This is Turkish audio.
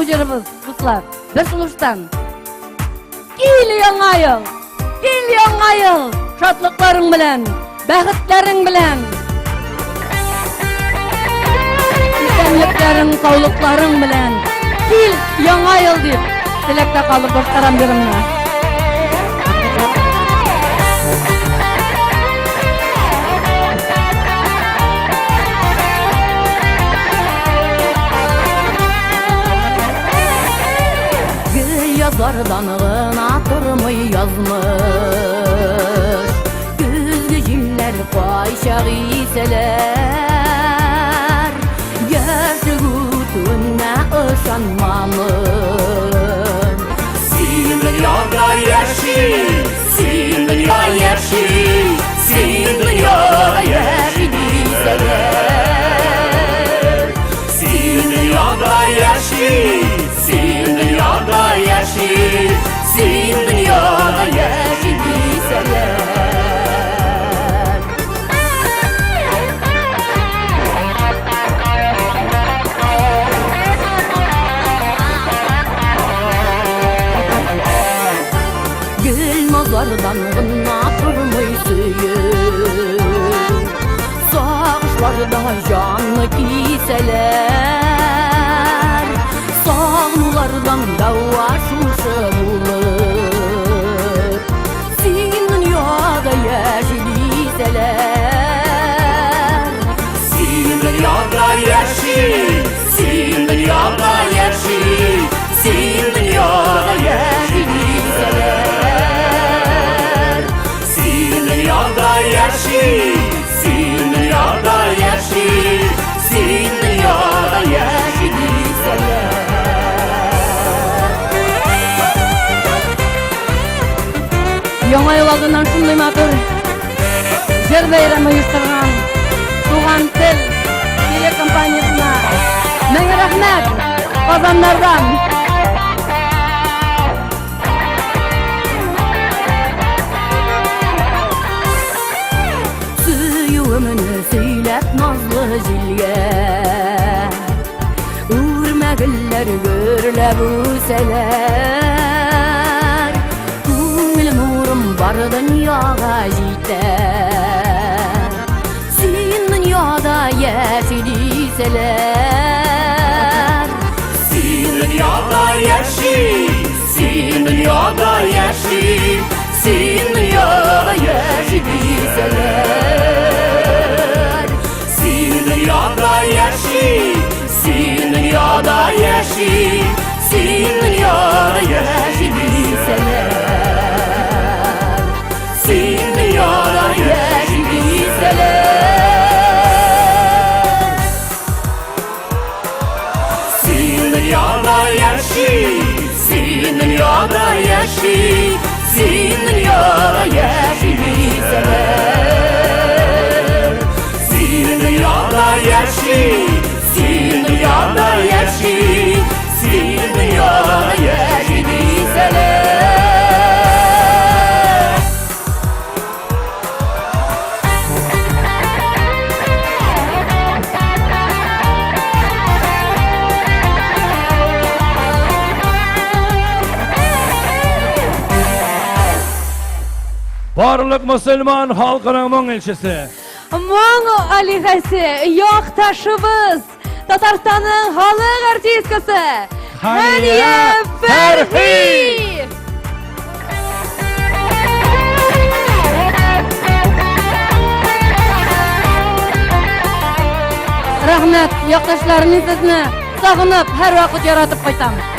Bıcırımız, kızlar. Bir suluştan. Gel yaڭa yıl. Gel yaڭa yıl. Şatlıkların bilen, bəxtlerin bilen. İstemliklerin, sağlıkların bilen. Gel yaڭa yıl deyip. Dilekte kalıp boştaran birimle. Yazlardan ığına durmayı yazmış Güzgü cimler fayşağı iseler Gerçek utunna ışanmamın Sin dünyada yaşayın, sin dünyada yaşayın, sin dünyada yaşayın Sin dünyada yaşayın, sin dünyada yaşayın, sin dünyada yaşayın Gülmazlardan gına durmayı suyun Sağışlarda canlı giyseler Sağlılardan dava şuşu bulur Sin dünyada yaşayliseler Sin dünyada yaşayın, sin dünyada yaşayın, sin dünyada yaşayın Sin dünyada yaşayın, sin dünyada yaşayın, sin dünyada yaşayın Yaڭa yıl aldığından şunday matır. Jer beyremi uyuşturgan Tuğan Tel telekompaniyasına Menge rahmet Kazanlardan. Suyuğumunu söylep nazlı zilge Urmagiller görlep üseler Kunglim uğrum bar dünyaga jiter Sin dünyada yaşayliseler Sin dünyada yaşayın, sin dünyada yaşayın, sin dünyada yaşayın Sin dünyada yaşayın, sin dünyada yaşayın, sin dünyada yaşayın Sin dünyada yaşayın Sin dünyada yaşayın, sin dünyada yaşayın, sin dünyada yaşayın Sin dünyada yaşayın, sin dünyada yaşayın, sin dünyada yaşayın Barlık Müslüman halkının Moң elçisi. Moң alihesi, yoktaşımız, Tatarstan'ın halık artistkası, Haniye Ferhi. Rahmet, yoktaşlarını sizni sağınıp her vakit yaratıp koytam.